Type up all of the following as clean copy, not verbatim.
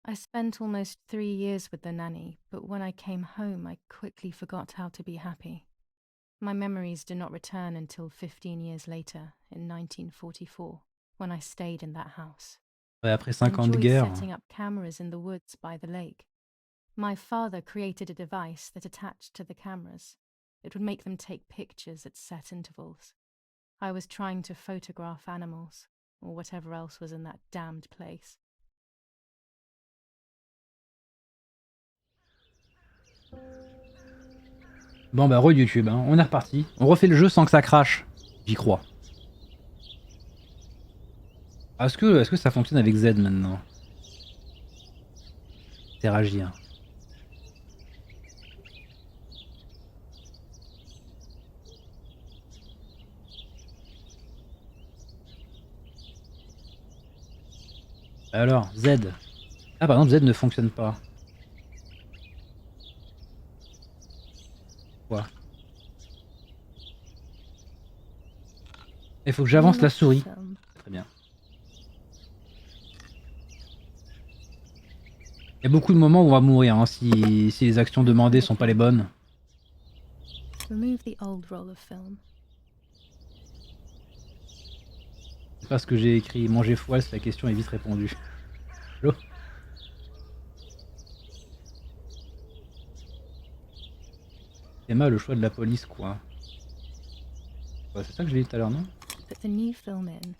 I spent almost 3 years with the nanny, but when I came home, I quickly forgot how to be happy. My memories do not return until 15 years later, in 1944, when I stayed in that house. Ouais, après I 5 ans de enjoyed guerre. setting up cameras in the woods by the lake. My father created a device that attached to the cameras. It would make them take pictures at set intervals. I was trying to photograph animals, or whatever else was in that damned place. Bon bah re-YouTube, hein. On est reparti. On refait le jeu sans que ça crache. J'y crois. Est-ce que ça fonctionne avec Z maintenant? Interagir. Alors, Z. Ah par exemple Z ne fonctionne pas. Quoi? Il faut que j'avance la souris. Très bien. Il y a beaucoup de moments où on va mourir hein, si les actions demandées sont pas les bonnes. Remove the old roll of film. C'est pas ce que j'ai écrit. Manger foie, la question est vite répondue. Allô? C'est mal le choix de la police quoi. Ouais, c'est ça que je l'ai dit tout à l'heure non? Put the new film in.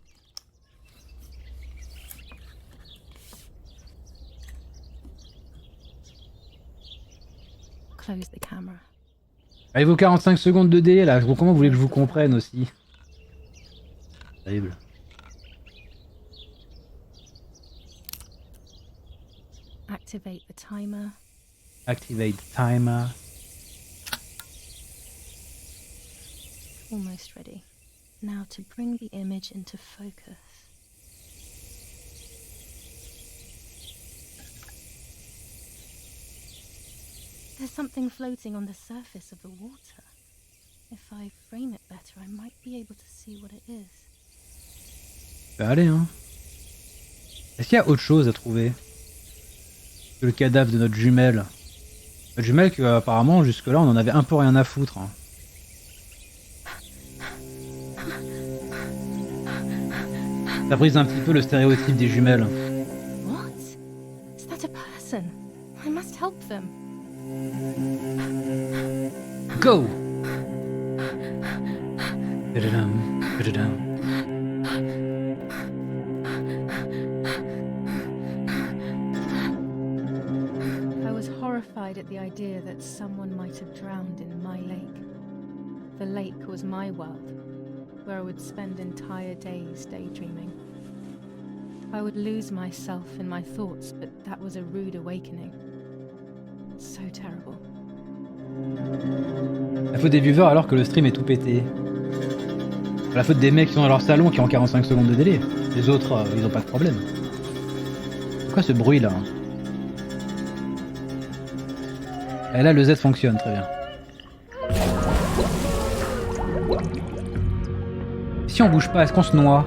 Close the camera. Allez vos 45 secondes de délai là, comment vous voulez que je vous comprenne aussi? Terrible. Activate the timer. Activate timer. Almost ready. Now to bring the image into focus. There's something floating on the surface of the water. If I frame it better, I might be able to see what it is. Bah allez hein. Est-ce qu'il y a autre chose à trouver que le cadavre de notre jumelle? Notre jumelle que apparemment jusque là on en avait un peu rien à foutre. Hein. Ça brise un petit peu le stéréotype des jumelles. What? Is that a person? I must help them. Go! Put it down, put it down. I was horrified at the idea that someone might have drowned in my lake. The lake was my world, where I would spend entire days daydreaming. I would lose myself in my thoughts, but that was a rude awakening. So terrible. La faute des viewers alors que le stream est tout pété. La faute des mecs qui sont dans leur salon qui ont 45 secondes de délai. Les autres, ils ont pas de problème. C'est quoi ce bruit là? Et là le Z fonctionne très bien. Si on bouge pas, est-ce qu'on se noie?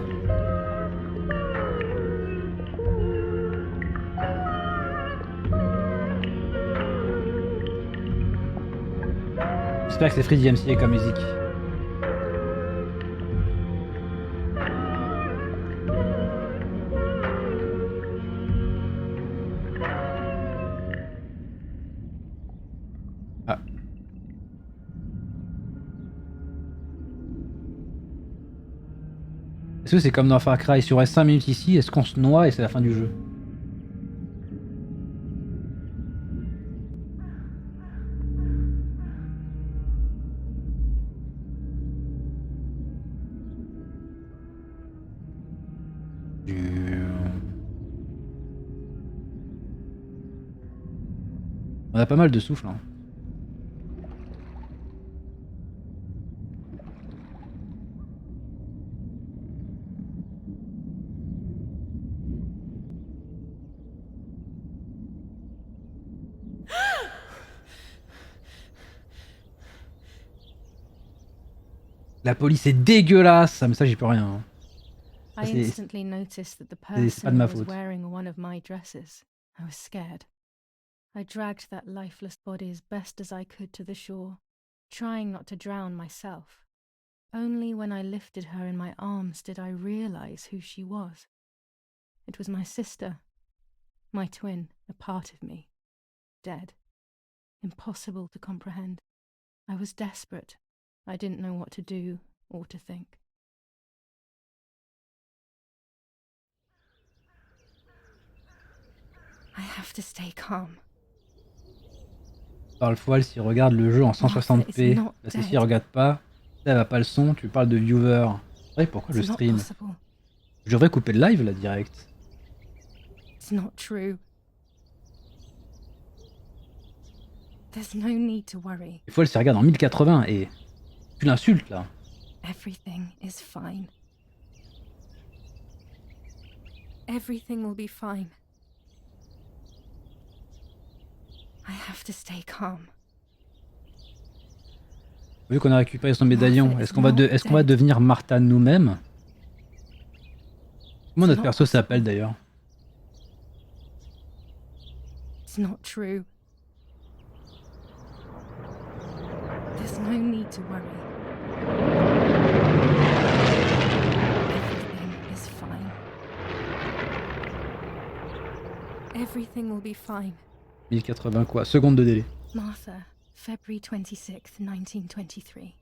J'espère que c'est Free DMC comme musique. Ah. Est-ce que c'est comme dans Far Cry? Si on reste 5 minutes ici, est-ce qu'on se noie et c'est la fin du jeu? On a pas mal de souffle. Hein. La police est dégueulasse, mais ça j'y peux rien. Hein. I instantly noticed that the C'est pas de ma person was faute. wearing one of my dresses, I was scared. I dragged that lifeless body as best as I could to the shore, trying not to drown myself. Only when I lifted her in my arms did I realize who she was. It was my sister, my twin, a part of me, dead. Impossible to comprehend. I was desperate. I didn't know what to do or to think. I have to stay calm. Parle foile s'il regarde le jeu en 160p. La Cécile regarde pas. Elle va pas le son, tu parles de viewer. Ouais, pourquoi je stream? Je devrais couper le live là direct. It's not true. There's no need to worry. Des fois, elle se regarde en 1080 et tu l'insultes là. Everything is fine. Everything will be fine. I have to stay calm. Vu qu'on a récupéré son médaillon, est-ce qu'on va devenir Martha nous-mêmes? Comment notre perso s'appelle d'ailleurs? It's not true. There's no need to worry. Everything is fine. Everything will be fine. 1080 quoi? Seconde de délai. Martha, February 26th, 1923.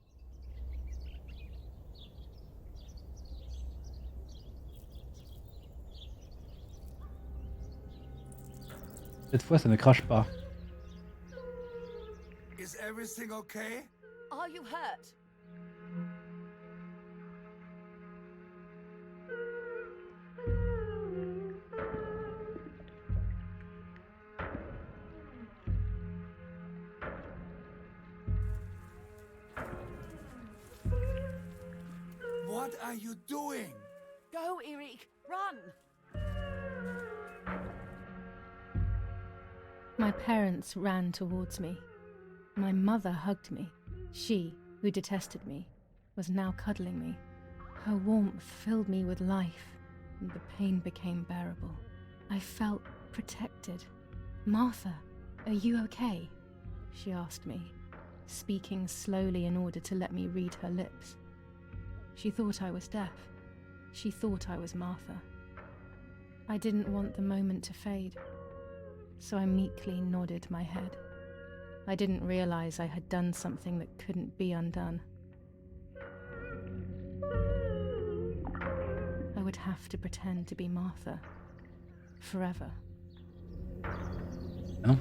Cette fois, ça ne crache pas. Is everything okay? Are you hurt? What are you doing? Go, Eric, run! My parents ran towards me. My mother hugged me. She, who detested me, was now cuddling me. Her warmth filled me with life, and the pain became bearable. I felt protected. Martha, are you okay? She asked me, speaking slowly in order to let me read her lips. She thought I was deaf. She thought I was Martha. I didn't want the moment to fade, so I meekly nodded my head. I didn't realize I had done something that couldn't be undone. I would have to pretend to be Martha. Forever. Non.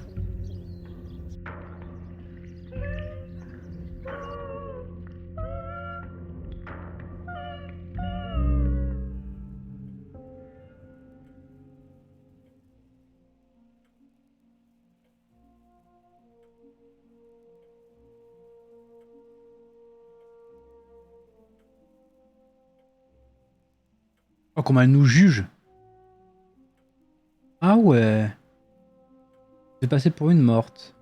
Oh, comment elle nous juge. Ah ouais. Je vais passer pour une morte.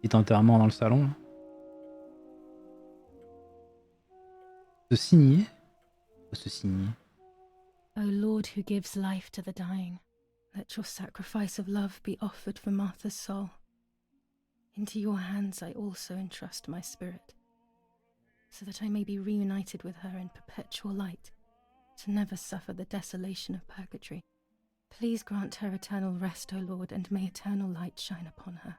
Petit enterrement dans le salon. Se signer. Se signer. O Lord who gives life to the dying, let your sacrifice of love be offered for Martha's soul. Into your hands I also entrust my spirit, so that I may be reunited with her in perpetual light, to never suffer the desolation of purgatory. Please grant her eternal rest, O Lord, and may eternal light shine upon her.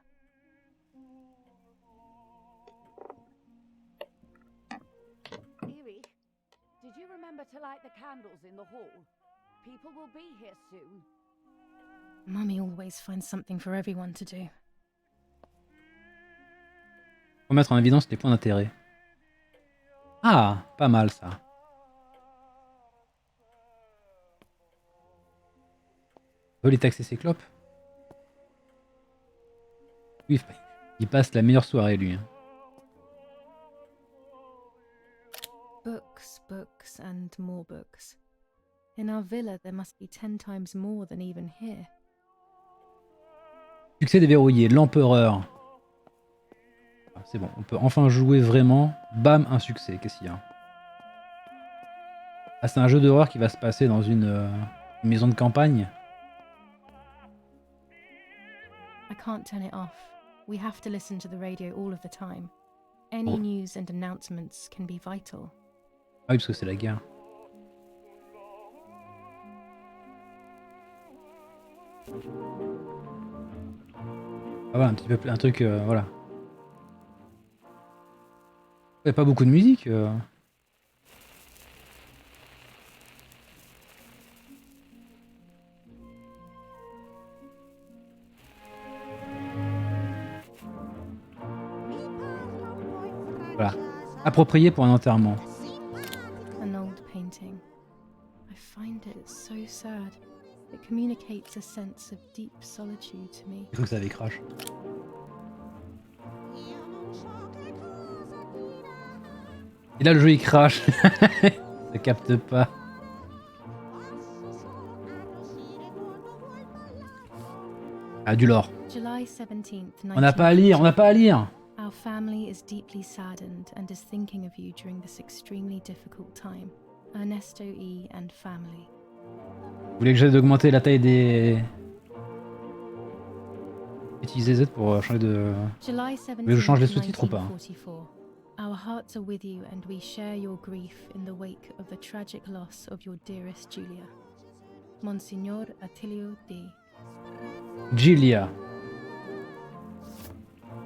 Eric, did you remember to light the candles in the hall? People will be here soon. Mummy always finds something for everyone to do. Faut mettre en évidence les points d'intérêt. Ah, pas mal ça. On veut les taxer ses clopes? Oui, il passe la meilleure soirée lui. Hein. Books, books, and more books. In our villa there must be 10 times more than even here. Succès déverrouillé, l'empereur. C'est bon, on peut enfin jouer vraiment. Bam, un succès. Qu'est-ce qu'il y a? Ah, c'est un jeu d'horreur qui va se passer dans une maison de campagne. I can't turn it off. We have to listen to the radio all of the time. Any Oh. news and announcements can be vital. Ah oui, parce que c'est la guerre. Ah voilà, un petit peu un truc, voilà. Il n'y a pas beaucoup de musique. Voilà. Approprié pour un enterrement. An old painting. I find it so sad. It communicates a sense of deep solitude to me. Il faut que ça avait crash. Et là le jeu il crash. Ça capte pas. Ah du lore. July 17th, On n'a pas à lire, on n'a pas à lire. Our family is deeply saddened and is thinking of you during this extremely difficult time. Ernesto E. and family. Vous voulez que j'aille d'augmenter la taille des... Utiliser Z pour changer de... July 17th, Mais je change les sous-titres ou pas? 1944. Our hearts are with you and we share your grief in the wake of the tragic loss of your dearest Julia. Monsignor Attilio D. Gilia.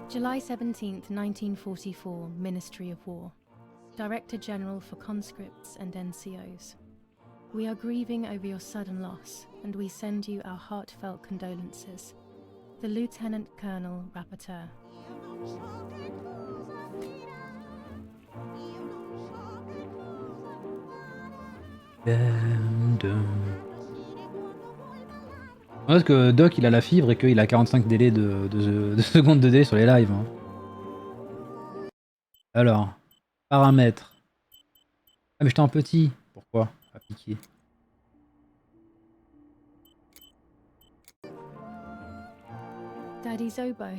July 17th, 1944, Ministry of War. Director General for Conscripts and NCOs. We are grieving over your sudden loss, and we send you our heartfelt condolences. The Lieutenant Colonel Rapporteur. Parce que Doc il a la fibre et qu'il a 45 délais de secondes de délai sur les lives. Hein. Alors, paramètres. Ah mais j'étais en petit. Pourquoi? Appliquer. Daddy Zobo,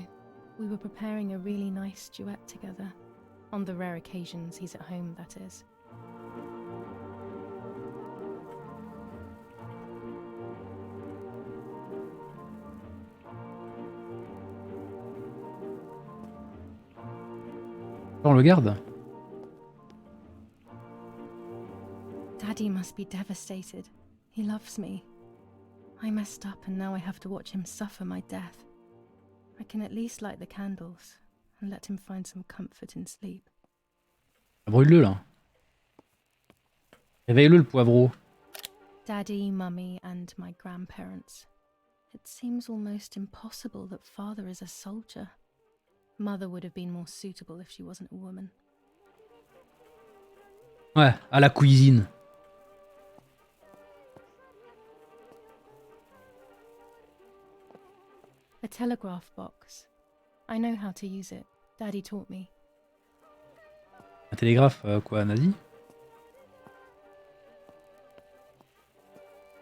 we were preparing a really nice duet together. On the rare occasions he's at home, that is. On le garde. Daddy must be devastated. He loves me. I messed up and now I have to watch him suffer my death. I can at least light the candles and let him find some comfort in sleep. Brûle-le là. Réveille-le le poivreau. Daddy, Mummy, and my grandparents. It seems almost impossible that Father is a soldier. Mother would have been more suitable if she wasn't a woman. Ouais, à la cuisine. A telegraph box. I know how to use it. Daddy taught me. Un télégraphe, quoi, nazi?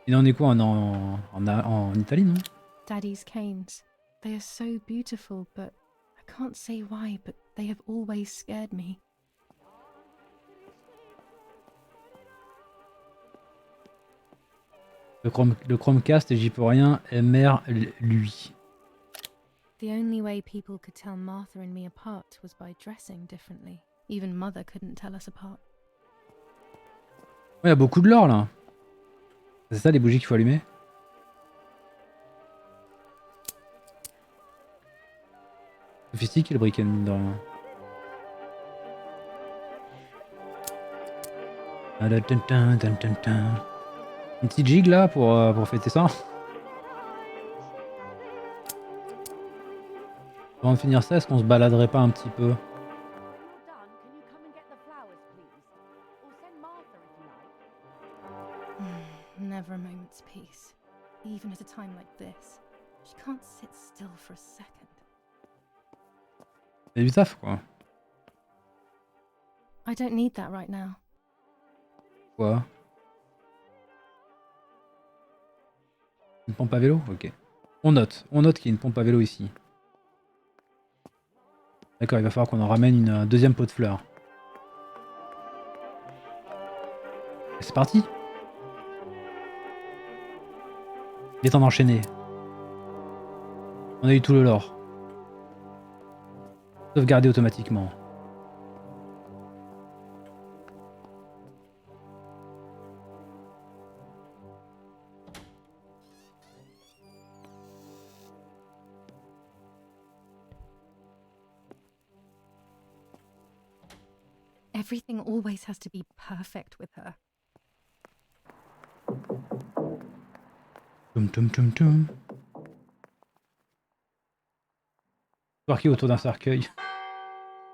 Il en est quoi en Italie, non? Daddy's canes. They are so beautiful, but I can't say why, but they have always scared me. Le Chromecast, et j'y peux rien, MR, lui. The only way people could tell Martha and me apart was by dressing differently. Even Mother couldn't tell us apart. Ouais, il y a beaucoup de lore là. C'est ça les bougies qu'il faut allumer? Sophistiqué le briquet mine de rien. Une petite gigue là pour fêter ça. Avant de finir ça, est-ce qu'on se baladerait pas un petit peu? All done. Can you come and get the flowers, please? Or send Martha if you like. Never a moment's peace. Even at a time like this. She can't sit still for a second. C'est du taf quoi. I don't need that right now. Quoi? Une pompe à vélo? Ok. On note qu'il y a une pompe à vélo ici. D'accord, il va falloir qu'on en ramène un deuxième pot de fleurs. Et c'est parti. Il est temps d'enchaîner. On a eu tout le lore. Sauvegarder automatiquement. Everything always has to be perfect with her. Toum toum toum toum. Parquer autour d'un cercueil.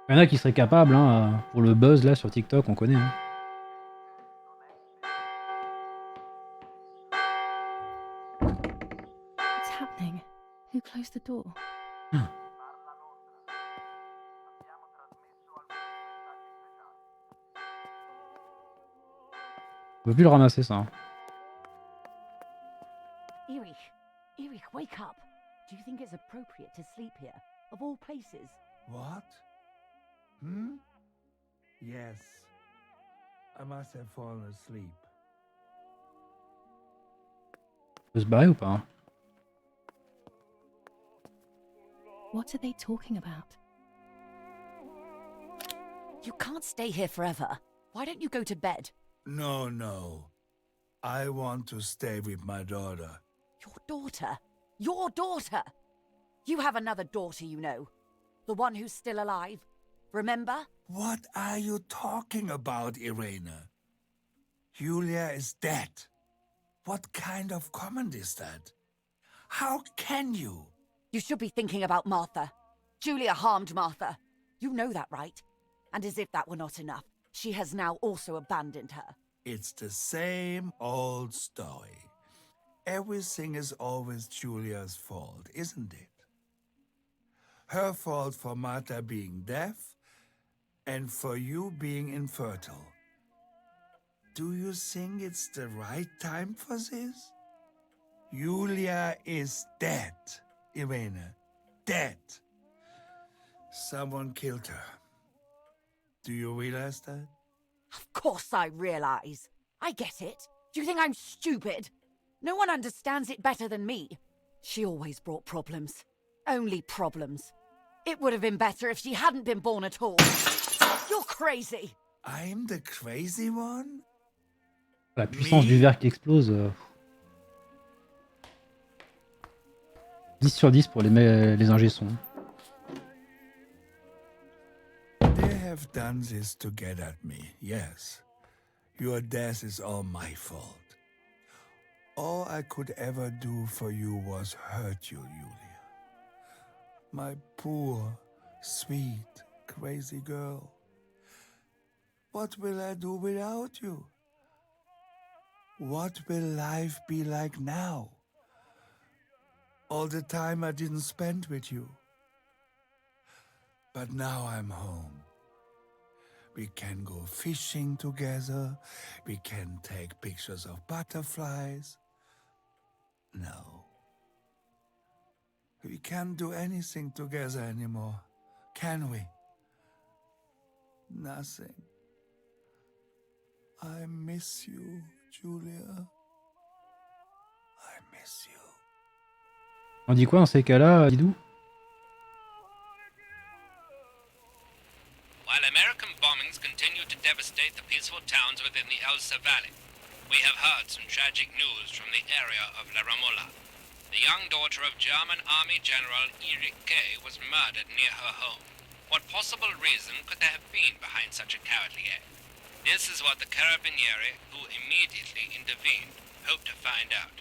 Il y en a qui seraient capables, hein, pour le buzz là sur TikTok, on connaît. Hein. What's happening? Who closed the door? On peut plus le ramasser ça. Hein. Erich, wake up. Do you think it's appropriate to sleep here, of all places? What? Hmm? Yes. I must have fallen asleep. On peut se barrer ou pas hein? What are they talking about? You can't stay here forever. Why don't you go to bed? No. I want to stay with my daughter. Your daughter? Your daughter? You have another daughter, you know. The one who's still alive. Remember? What are you talking about, Irene? Julia is dead. What kind of comment is that? How can you? You should be thinking about Martha. Julia harmed Martha. You know that, right? And as if that were not enough, she has now also abandoned her. It's the same old story. Everything is always Julia's fault, isn't it? Her fault for Martha being deaf and for you being infertile. Do you think it's the right time for this? Julia is dead, Irene. Dead. Someone killed her. Do you realize that? Of course I realize. I get it. Do you think I'm stupid? No one understands it better than me. She always brought problems. Only problems. It would have been better if she hadn't been born at all. You're crazy. I'm the crazy one? La puissance du verre qui explose. 10 sur 10 pour les ingé sons. They have done this to get at me, yes. Your death is all my fault. All I could ever do for you was hurt you, Julia. My poor, sweet, crazy girl. What will I do without you? What will life be like now? All the time I didn't spend with you. But now I'm home. We can go fishing together. We can take pictures of butterflies. No. We can't do anything together anymore, can we? Nothing. I miss you, Julia. I miss you. On dit quoi dans ces cas-là, Didou? While American bombings continue to devastate the peaceful towns within the Elsa Valley, we have heard some tragic news from the area of La Ramola. The young daughter of German Army General Erich K. was murdered near her home. What possible reason could there have been behind such a cowardly act? This is what the Carabinieri, who immediately intervened, hope to find out.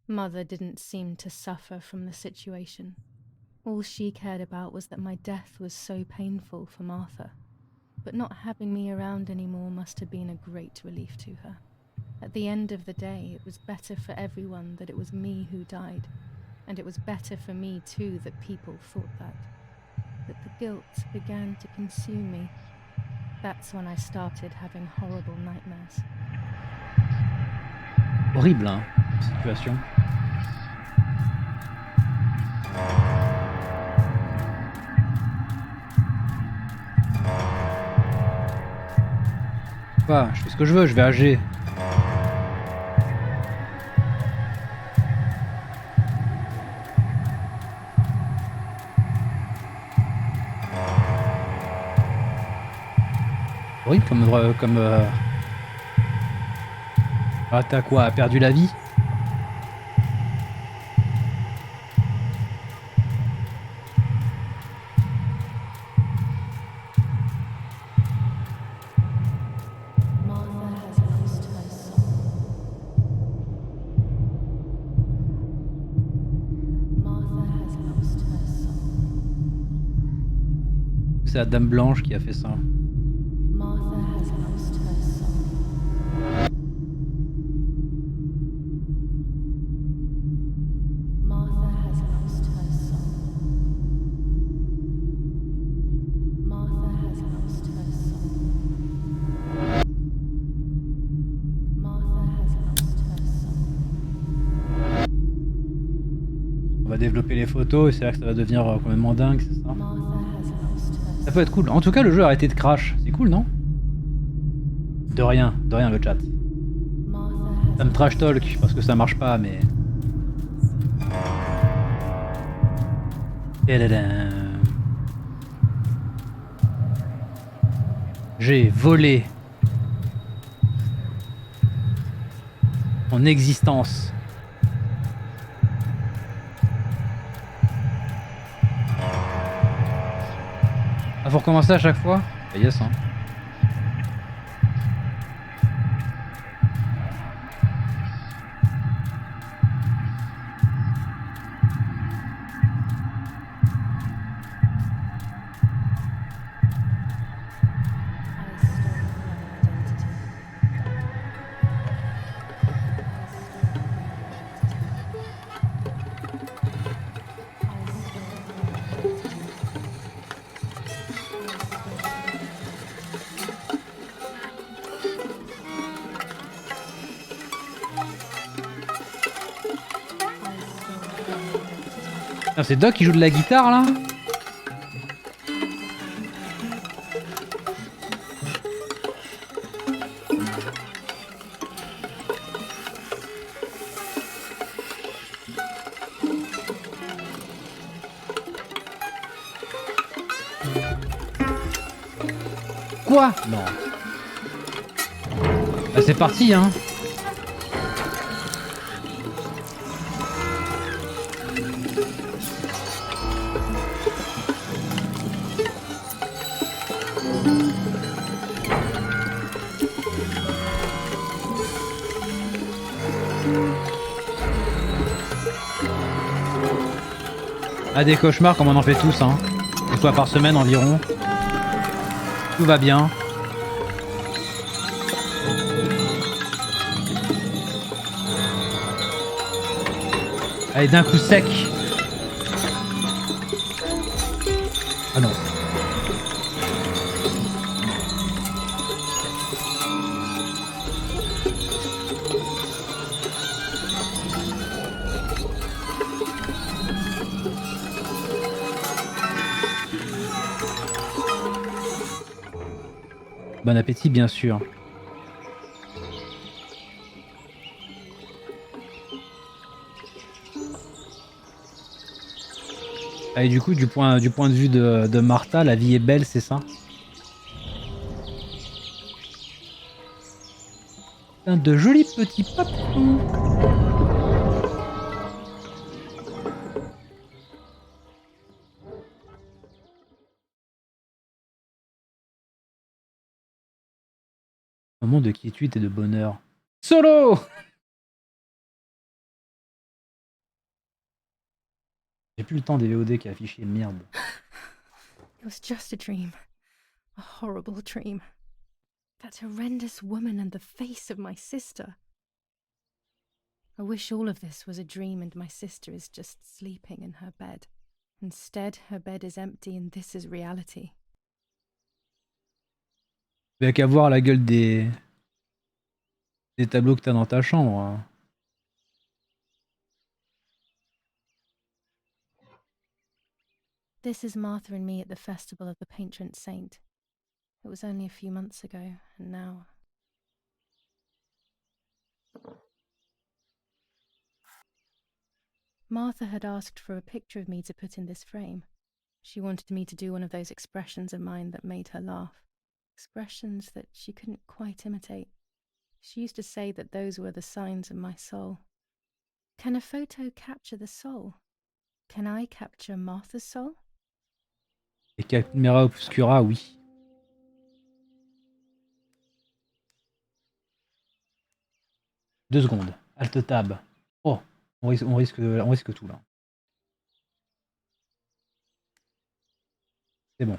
Mother didn't seem to suffer from the situation. All she cared about was that my death was so painful for Martha. But not having me around anymore must have been a great relief to her. At the end of the day, it was better for everyone that it was me who died. And it was better for me too that people thought that. But the guilt began to consume me. That's when I started having horrible nightmares. Horrible, hein, cette situation. Quoi, je fais ce que je veux, je vais âger. Horrible comme ah, t'as quoi, a perdu la vie? Martha has lost her soul. Martha has lost her soul. C'est la Dame Blanche qui a fait ça. Martha has lost her soul. Martha has lost her soul. Martha has lost her soul. Martha has lost her soul. On va développer les photos et c'est là que ça va devenir complètement dingue, c'est ça? Martha has lost her Ça peut être cool. En tout cas, le jeu a arrêté de crash. C'est cool, non? De rien le chat. Ça me trash talk parce que ça marche pas, mais... J'ai volé mon existence. Ah, faut recommencer à chaque fois? Bah, yes, hein. C'est Doc qui joue de la guitare là? Quoi? Non. Bah, c'est parti hein. Ah, des cauchemars comme on en fait tous, hein. Une fois par semaine environ. Tout va bien. Allez, d'un coup sec. Ah non. Bon appétit, bien sûr. Et du coup, du point de vue de Martha, la vie est belle, c'est ça? De jolis petits papous. Un moment de quiétude et de bonheur. Solo! J'ai plus le temps des VOD qui affiché, merde. It was just a dream. A horrible dream. That horrendous woman and the face of my sister. I wish all of this was a dream and my sister is just sleeping in her bed. Instead, her bed is empty and this is reality. Tu n'as qu'à voir la gueule des tableaux que t'as dans ta chambre. This is Martha and me at the festival of the patron saint. It was only a few months ago, and now... Martha had asked for a picture of me to put in this frame. She wanted me to do one of those expressions of mine that made her laugh. Expressions that she couldn't quite imitate. She used to say that those were the signs of my soul. Can a photo capture the soul? Can I capture Martha's soul? Et caméra obscura, oui. Deux secondes. Alt tab. Oh, on risque tout là. C'est bon.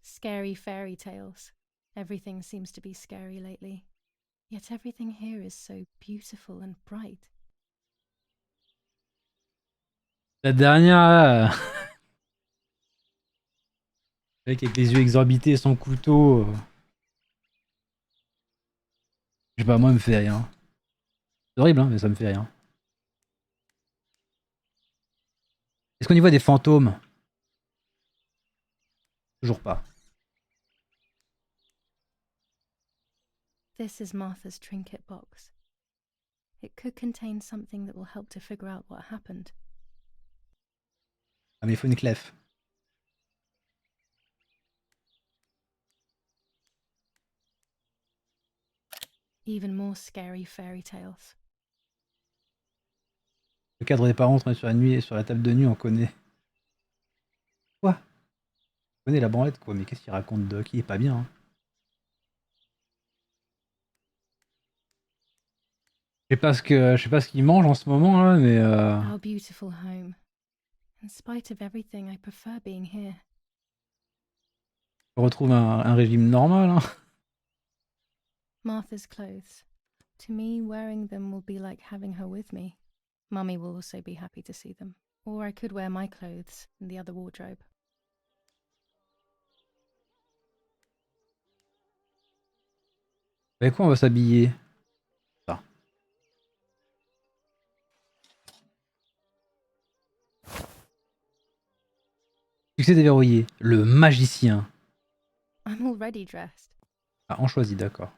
Scary fairy tales. Everything seems to be scary lately. Yet everything here is so beautiful and bright. La dernière là. Avec les yeux exorbités et son couteau. Je sais pas, moi, elle me fait rien. C'est horrible, hein, mais ça me fait rien. Est-ce qu'on y voit des fantômes? Toujours pas. This is Martha's trinket box. It could contain something that will help to figure out what happened. Ah mais il faut une clef. Even more scary fairy tales. Le cadre des parents tourné sur la nuit et sur la table de nuit, on connaît. Quoi? On connaît la branlette quoi, mais qu'est-ce qu'il raconte Doc? Il est pas bien. Hein. Je sais pas ce qu'il mange en ce moment là, mais Our beautiful home. In spite of everything, I prefer being here. on retrouve un régime normal. Hein. Martha's clothes. To me, wearing them will be like having her with me. Mummy will also be happy to see them. Or I could wear my clothes in the other wardrobe. Avec quoi on va s'habiller? Ça. Succès déverrouillé. Le magicien. I'm already dressed. Ah, on choisit, d'accord.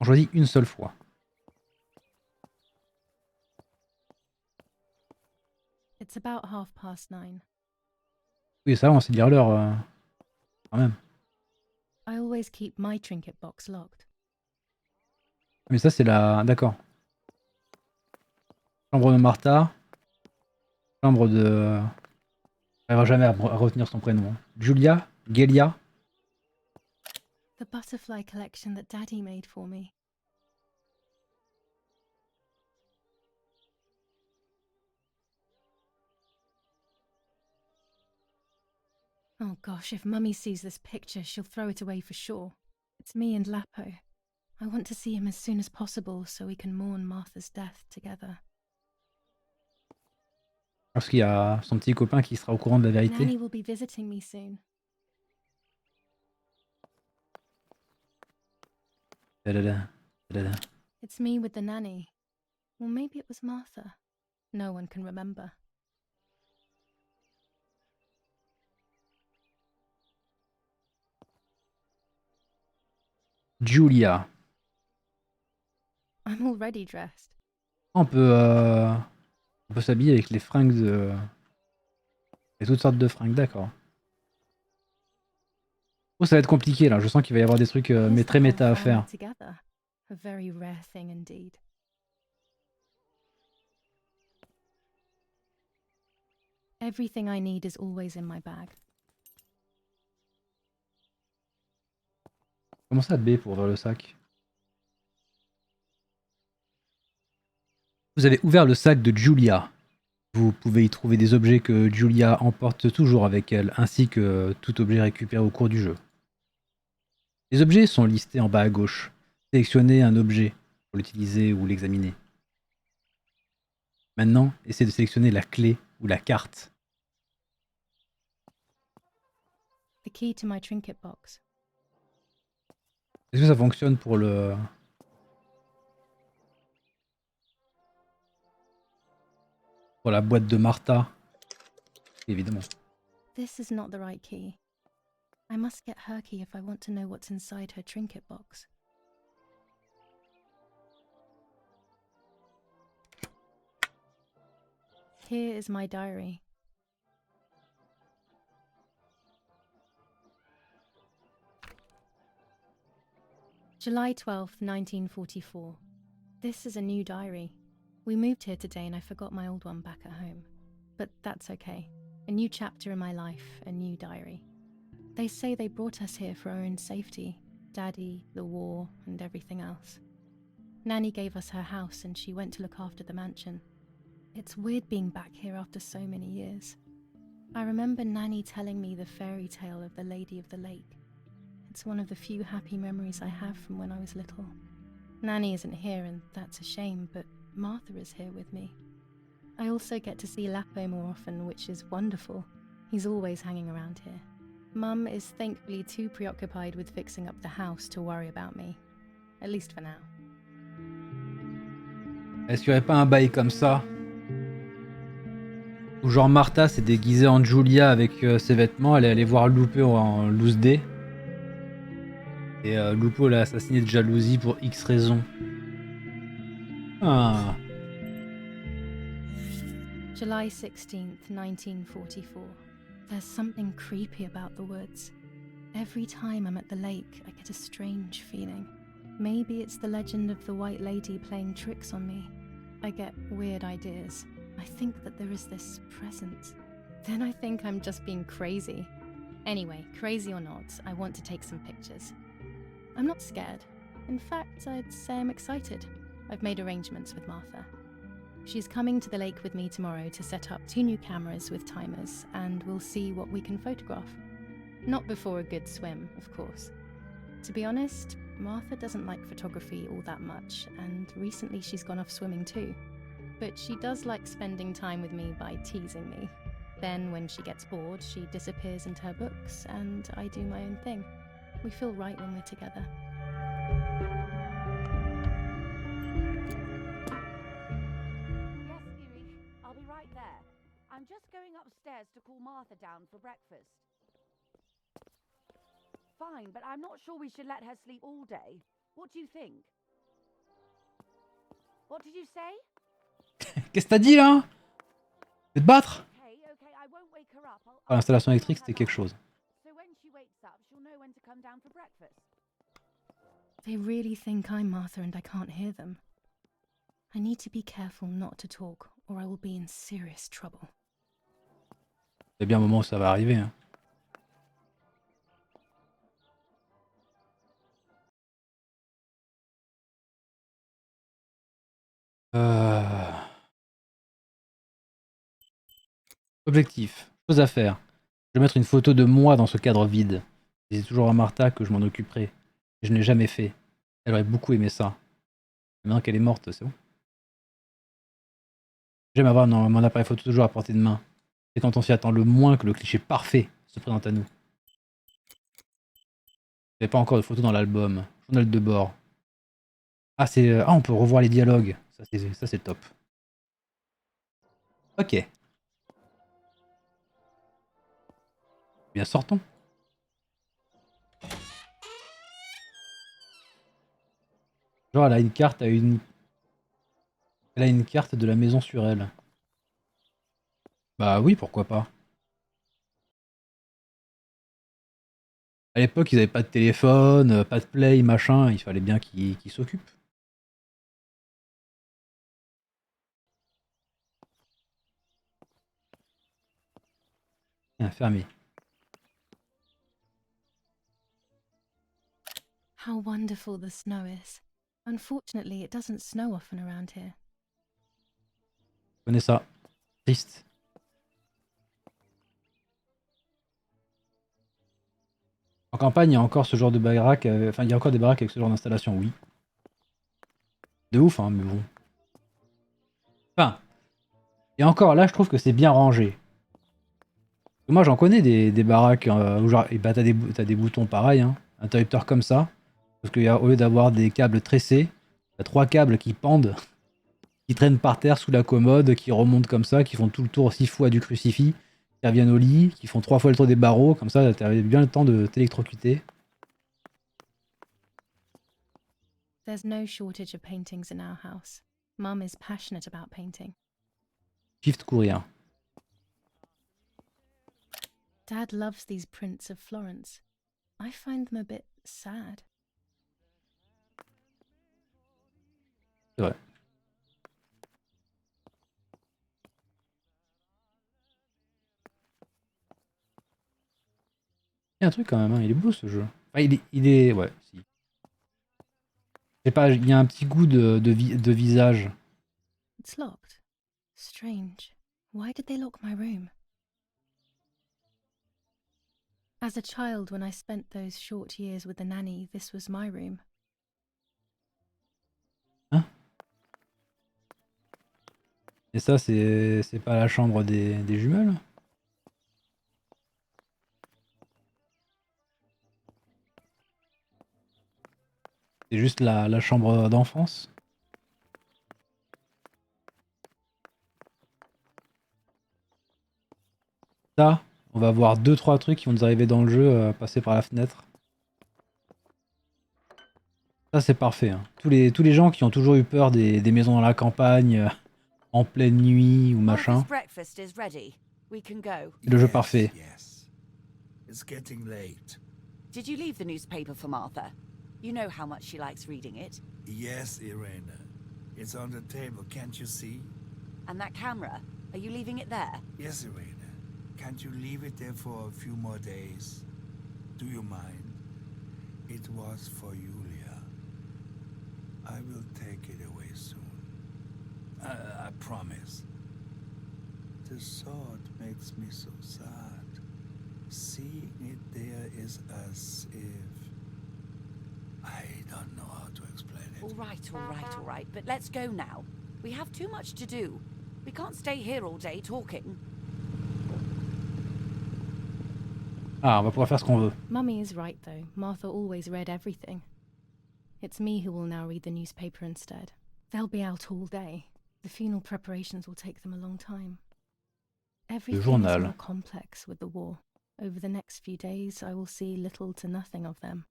On choisit une seule fois. It's about 9:30. Oui, ça va, on sait dire l'heure quand même. I always keep my trinket box locked. Mais ça, c'est la... D'accord. Chambre de Martha. Chambre de... J'arriverai jamais à retenir son prénom. Hein. Julia? Gelia? The butterfly collection that Daddy made for me. Oh gosh, if Mummy sees this picture, she'll throw it away for sure. It's me and Lapo. I want to see him as soon as possible so we can mourn Martha's death together. Parce qu'il y a son petit copain qui sera au courant de la vérité. Nanny will be visiting me soon. Tadada, tadada. It's me with the nanny. Or maybe it was Martha. No one can remember. Julia. I'm already dressed. On peut s'habiller avec les fringues de... Et toutes sortes de fringues, d'accord. Oh, ça va être compliqué là, je sens qu'il va y avoir des trucs mais très méta à faire. Together. A very rare thing indeed. Everything I need is always in my bag. Comment ça B pour ouvrir le sac? Vous avez ouvert le sac de Julia. Vous pouvez y trouver des objets que Julia emporte toujours avec elle, ainsi que tout objet récupéré au cours du jeu. Les objets sont listés en bas à gauche. Sélectionnez un objet pour l'utiliser ou l'examiner. Maintenant, essayez de sélectionner la clé ou la carte. The key to my trinket box. Est-ce que ça fonctionne pour le... Pour la boîte de Martha. Évidemment. This is not the right key. I must get her key if I want to know what's inside her trinket box. Here is my diary. July 12th, 1944. This is a new diary. We moved here today and I forgot my old one back at home. But that's okay. A new chapter in my life, a new diary. They say they brought us here for our own safety. Daddy, the war, and everything else. Nanny gave us her house and she went to look after the mansion. It's weird being back here after so many years. I remember Nanny telling me the fairy tale of the Lady of the Lake. It's one of the few happy memories I have from when I was little. Nanny isn't here and that's a shame, but Martha is here with me. I also get to see Lapo more often, which is wonderful. He's always hanging around here. Mum is thankfully too preoccupied with fixing up the house to worry about me. At least for now. Est-ce qu'il n'y aurait pas un bail comme ça? Où genre Martha s'est déguisée en Julia avec ses vêtements, elle est allée voir Lupo en loose day. Et Lupo l'a assassiné de jalousie pour X raisons. Ah. July 16th, 1944. There's something creepy about the woods. Every time I'm at the lake, I get a strange feeling. Maybe it's the legend of the White Lady playing tricks on me. I get weird ideas. I think that there is this presence. Then I think I'm just being crazy. Anyway, crazy or not, I want to take some pictures. I'm not scared. In fact, I'd say I'm excited. I've made arrangements with Martha. She's coming to the lake with me tomorrow to set up 2 new cameras with timers, and we'll see what we can photograph. Not before a good swim, of course. To be honest, Martha doesn't like photography all that much, and recently she's gone off swimming too. But she does like spending time with me by teasing me. Then when she gets bored, she disappears into her books, and I do my own thing. We feel right when we're together. Yes, Huey, I'll be right there. I'm just going upstairs to call Martha down for breakfast. Fine, but I'm not sure we should let her sleep all day. What do you think? What did you say? Qu'est-ce que t'as dit là? Tu veux te battre? Okay, I won't wake her up. Ah, l'installation électrique c'était quelque chose. So when she wakes up, she'll know when to come down for breakfast. They really think I'm Martha and I can't hear them. I need to be careful not to talk, or I will be in serious trouble. C'est bien un moment où ça va arriver. Hein. Objectif. Chose à faire. Je vais mettre une photo de moi dans ce cadre vide. Je disais toujours à Martha que je m'en occuperai. Et je n'ai jamais fait. Elle aurait beaucoup aimé ça. Maintenant qu'elle est morte, c'est bon. J'aime avoir mon appareil photo toujours à portée de main. C'est quand on s'y attend le moins que le cliché parfait se présente à nous. Il n'y avait pas encore de photos dans l'album. Journal de bord. Ah, on peut revoir les dialogues. Ça c'est top. Ok. Bien, sortons. Genre, elle a une carte Elle a une carte de la maison sur elle. Bah oui, pourquoi pas. À l'époque, ils avaient pas de téléphone, pas de play, machin. Il fallait bien qu'ils s'occupent. Fermé. How wonderful the snow is. Unfortunately, it doesn't snow often around here. Je connais ça. Triste. En campagne, il y a encore ce genre de baraque. Enfin, il y a encore des baraques avec ce genre d'installation, oui. De ouf, hein, mais bon. Enfin. Et encore, là, je trouve que c'est bien rangé. Moi, j'en connais des baraques où genre, et bah, t'as des boutons pareils, hein. Interrupteur comme ça. Parce qu'au lieu d'avoir des câbles tressés, t'as 3 câbles qui pendent. qui traînent par terre sous la commode, qui remontent comme ça, qui font tout le tour 6 fois du crucifix, qui reviennent au lit, qui font 3 fois le tour des barreaux, comme ça t'as bien le temps de t'électrocuter. There's no shortage of paintings in our house. Mum is passionate about painting. Shift courir. Dad loves these prints of Florence. I find them a bit sad. C'est vrai. Il y a un truc quand même, hein. Il est beau ce jeu. Enfin, il est... Ouais, si. Je sais pas, il y a un petit goût de visage. It's locked. Strange. Why did they lock my room? As a child, when I spent those short years with the nanny, this was my room. Hein? Et ça, c'est pas la chambre des jumelles? C'est juste la chambre d'enfance? Ça, on va voir 2-3 trucs qui vont nous arriver dans le jeu, passer par la fenêtre. Ça, c'est parfait, hein. Tous les gens qui ont toujours eu peur des maisons dans la campagne, en pleine nuit ou machin, Martha's breakfast is ready. We can go. c'est le jeu parfait. Yes. It's getting late. Did you leave the newspaper for Martha? You know how much she likes reading it. Yes, Irena. It's on the table, can't you see? And that camera, are you leaving it there? Yes, Irena. Can't you leave it there for a few more days? Do you mind? It was for Julia. I will take it away soon. I promise. The thought makes me so sad. Seeing it there is as if... I don't know how to explain it. All right, but let's go now. We have too much to do. We can't stay here all day talking. Ah, on va pouvoir faire ce qu'on veut. Mummy is right, though. Martha always read everything. It's me who will now read the newspaper instead. They'll be out all day. The funeral preparations will take them a long time. Everything is journal. more complex with the war. Over the next few days, I will see little to nothing of them.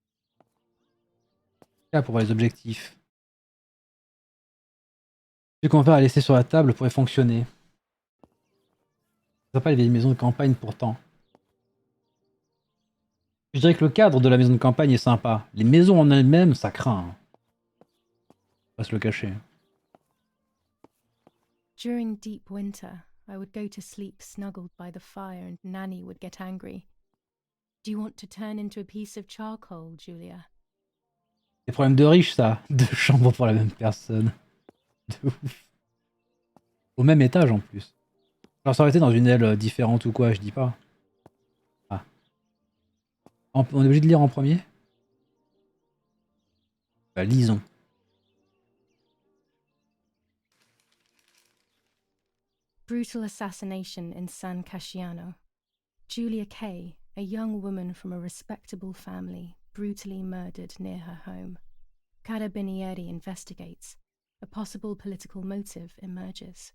Là, pour voir les objectifs. Ce qu'on va laisser sur la table pourrait fonctionner. C'est pas les vieilles maisons de campagne pourtant. Je dirais que le cadre de la maison de campagne est sympa. Les maisons en elles-mêmes, ça craint, hein. On va se le cacher. During deep winter, I would go to sleep snuggled by the fire and Nanny would get angry. Do you want to turn into a piece of charcoal, Julia? Des problèmes de riches, ça. 2 chambres pour la même personne. De ouf. Au même étage en plus. Alors ça aurait été dans une aile différente ou quoi, je dis pas. Ah. On est obligé de lire en premier? Bah, lisons. Brutal assassination in San Casciano. Julia Kay, a young woman from a respectable family, brutally murdered near her home. Carabinieri investigates. A possible political motive emerges.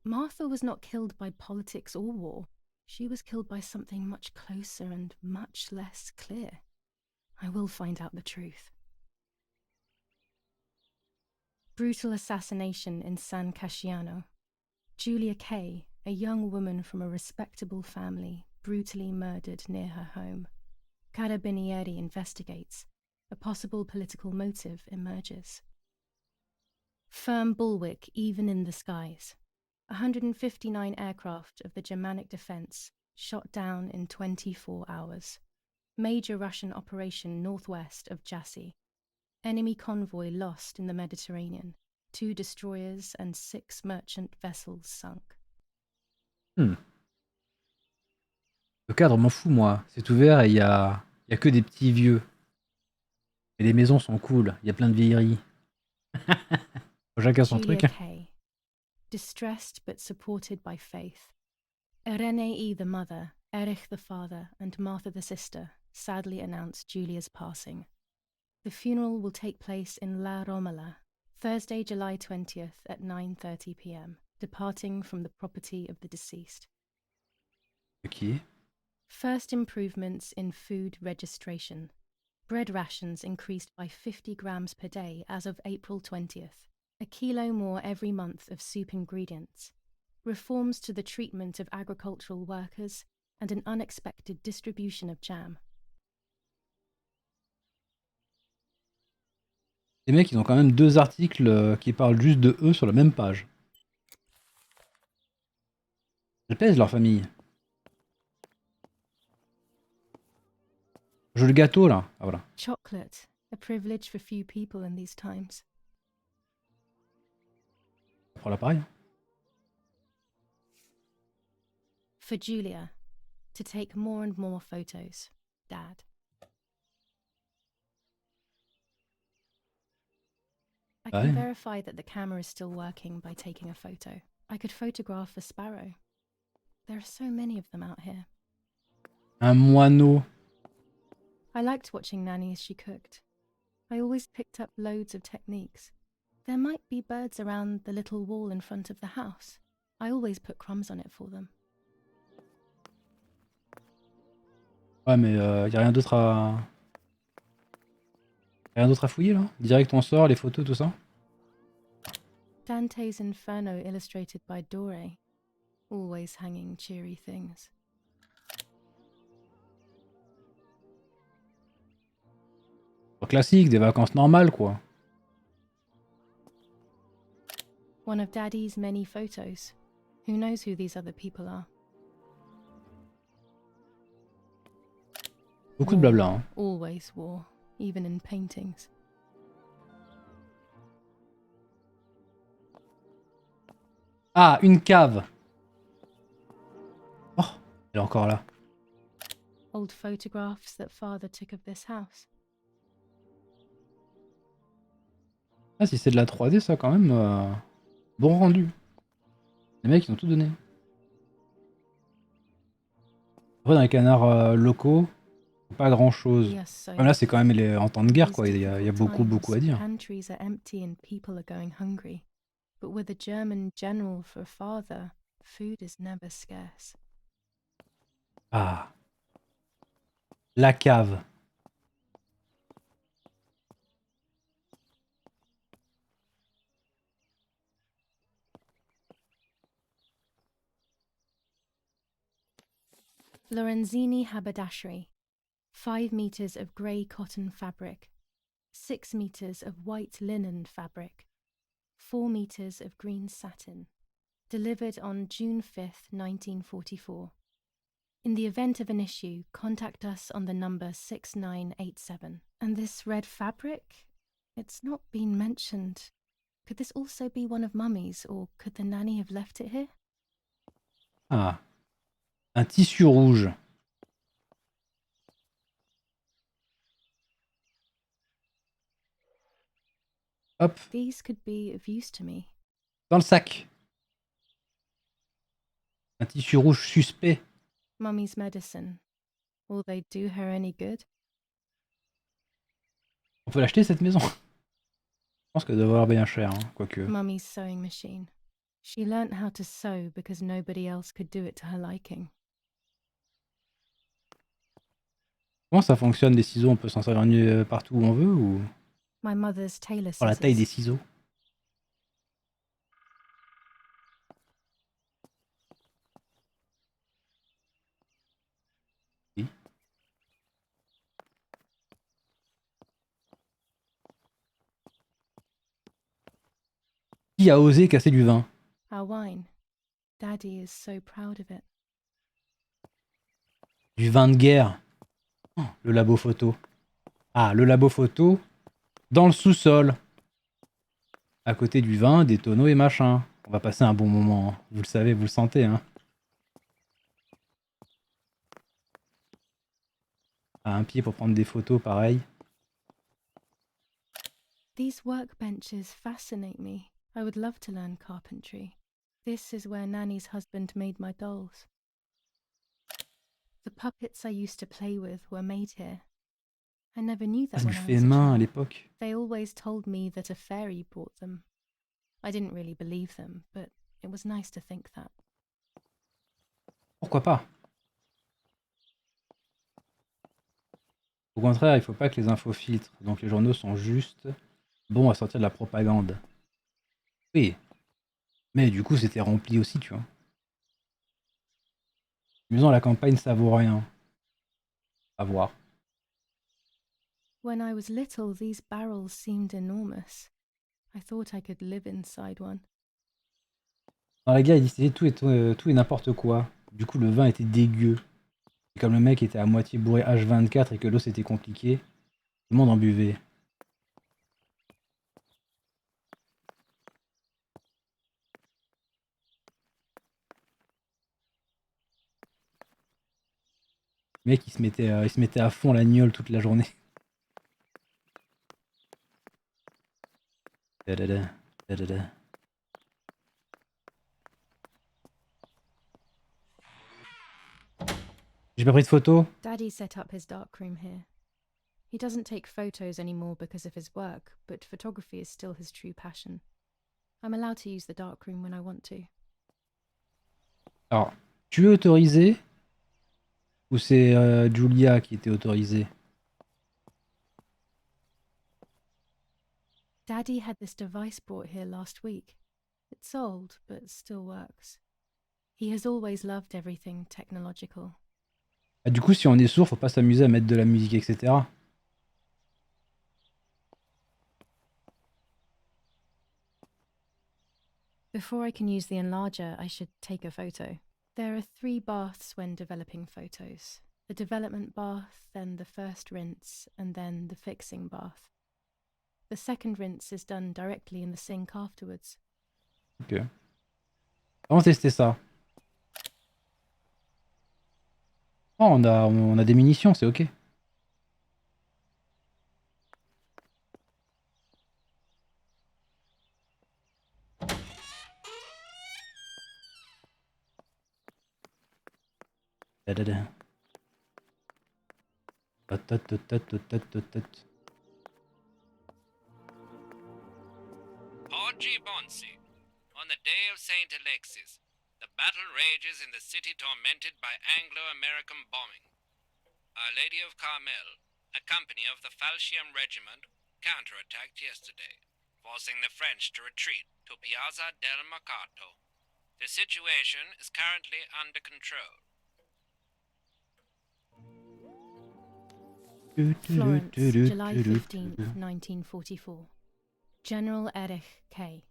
Martha was not killed by politics or war. She was killed by something much closer and much less clear. I will find out the truth. Brutal assassination in San Casciano. Julia Kay, a young woman from a respectable family, brutally murdered near her home. Carabinieri investigates. A possible political motive emerges. Firm bulwark even in the skies. 159 aircraft of the Germanic defense shot down in 24 hours. Major Russian operation northwest of Jassy. Enemy convoy lost in the Mediterranean. 2 destroyers and 6 merchant vessels sunk. Le cadre, m'en fous, moi. C'est ouvert et il y a que des petits vieux. Et les maisons sont cool. Il y a plein de vieilleries. Chacun son Julia truc. Kay. Distressed but supported by faith. Irene the mother, Erich the father, and Martha the sister sadly announced Julia's passing. The funeral will take place in La Romola, Thursday, July 20th at 9:30 p.m., departing from the property of the deceased. Ok. First improvements in food registration. Bread rations increased by 50 grams per day as of April 20th. A kilo more every month of soup ingredients. Reforms to the treatment of agricultural workers and an unexpected distribution of jam. Les mecs, ils ont quand même 2 articles qui parlent juste de eux sur la même page. Elles pèsent leur famille. Je veux le gâteau là. Ah voilà. Chocolate, a privilege for few people in these times. On prend l'appareil. For Julia, to take more and more photos. Dad. I can Ouais. verify that the camera is still working by taking a photo. I could photograph a sparrow. There are so many of them out here. Un moineau. I liked watching Nanny as she cooked. I always picked up loads of techniques. There might be birds around the little wall in front of the house. I always put crumbs on it for them. Ouais, mais y a rien d'autre à... Rien d'autre à fouiller là? Direct on sort, les photos, tout ça? Dante's Inferno illustrated by Dore. Always hanging cheery things. Classique, des vacances normales quoi. One of Daddy's many photos. Who knows who these other people are? Beaucoup de blabla. Hein. Always war, even in paintings. Ah, une cave. Oh, elle est encore là. Old photographs that father took of this house. Ah, si c'est de la 3D, ça quand même, bon rendu. Les mecs, ils ont tout donné. Après, dans les canards locaux, pas grand chose. Yes, so Là, c'est quand même en temps de guerre, these quoi. Il y a difficult beaucoup à times, dire. Pantries are empty and people are going hungry. But with a German general for a father, food is never scarce. Ah. La cave. Lorenzini haberdashery. 5 meters of grey cotton fabric. 6 meters of white linen fabric. 4 meters of green satin. Delivered on June 5th, 1944. In the event of an issue, contact us on the number 6987. And this red fabric? It's not been mentioned. Could this also be one of Mummy's, or could the nanny have left it here? Ah. Un tissu rouge. Hop. These could be of use to me. Dans le sac. Un tissu rouge suspect. Mummy's medicine. Will they do her any good? On peut l'acheter cette maison. Je pense qu'elle doit valoir bien cher, hein, quoique. Mummy's sewing machine. She learnt how to sew because nobody else could do it to her liking. Comment ça fonctionne, les ciseaux? On peut s'en servir partout où on veut ou... My mother's tailor Pour la taille des scissors. ciseaux. Oui. Qui a osé casser du vin? Our wine. Daddy is so proud of it. Du vin de guerre. Oh, le labo photo. Ah, le labo photo dans le sous-sol. À côté du vin, des tonneaux et machin. On va passer un bon moment. Hein. Vous le savez, vous le sentez. Hein. À un pied pour prendre des photos, pareil. These workbenches fascinate me. I would love to learn carpentry. This is where Nanny's husband made my dolls. The puppets I used to play with were made here. I never knew Ah, that c'est when du I fait was a main à child. l'époque. They always told me that a fairy brought them. I didn't really believe them, but it was nice to think that. Pourquoi pas? Au contraire, il faut pas que les infos filtrent. Donc les journaux sont juste bons à sortir de la propagande. Oui, mais du coup c'était rempli aussi, tu vois. Amusant, la campagne ça vaut rien. À voir. When I was little, these barrels seemed enormous. I thought I could live inside one. Dans la guerre, il disait tout et n'importe quoi. Du coup, le vin était dégueu. Et comme le mec était à moitié bourré H24 et que l'eau c'était compliqué, tout le monde en buvait. Le mec, il se mettait à fond la gnôle toute la journée. Tadada, tadada. J'ai pas pris de photo. Daddy set up his darkroom here. He doesn't take photos anymore because of his work, but photography is still his true passion. I'm allowed to use the darkroom when I want to. Alors, tu es autorisé ou c'est Julia qui était autorisée? Daddy had this device brought here last week. It's old, but still works. He has always loved everything technological. Ah, du coup, si on est sourd, faut pas s'amuser à mettre de la musique, etc. Before I can use the enlarger, I should take a photo. There are 3 baths when developing photos. The development bath, then the first rinse, and then the fixing bath. The second rinse is done directly in the sink afterwards. Ok. On va tester ça. Oh, on a des munitions, c'est ok. Tadada. Tatatatatatatat. Orgy Bonsi. On the day of St. Alexis, the battle rages in the city tormented by Anglo-American bombing. Our Lady of Carmel, a company of the Falchium Regiment, counterattacked yesterday, forcing the French to retreat to Piazza del Mercato. The situation is currently under control. Florence, July 15th, 1944. General Erich K.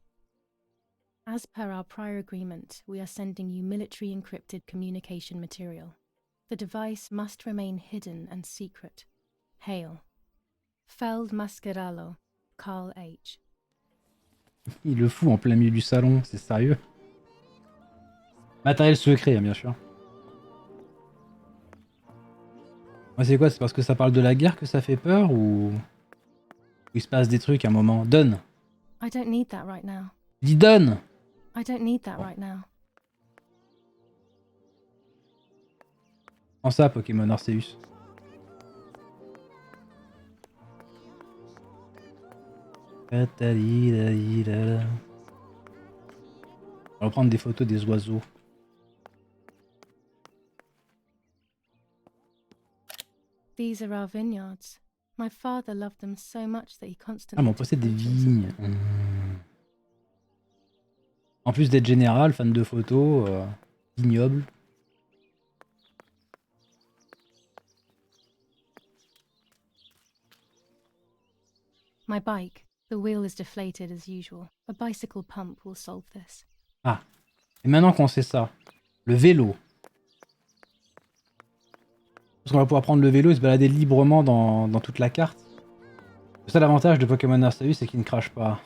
As per our prior agreement, we are sending you military encrypted communication material. The device must remain hidden and secret. Hail. Feld Mascherallo, Carl H. Il le fout en plein milieu du salon, c'est sérieux. Matériel secret, hein, bien sûr. Moi, c'est quoi? C'est parce que ça parle de la guerre que ça fait peur ou il se passe des trucs à un moment? Donne. I don't need that right now. Dis donne. I don't need that right now. Prends ça, Pokémon Arceus. On va prendre des photos des oiseaux. These are our vineyards. My father loved them so much that he Ah, constantly mais on took possède des photos of vignes. them. En plus d'être général, fan de photos, ignoble. My bike. The wheel is deflated as usual. A bicycle pump will solve this. Ah, et maintenant qu'on sait ça, le vélo. Parce qu'on va pouvoir prendre le vélo et se balader librement dans toute la carte. C'est ça l'avantage de Pokémon Arceus, c'est qu'il ne crache pas.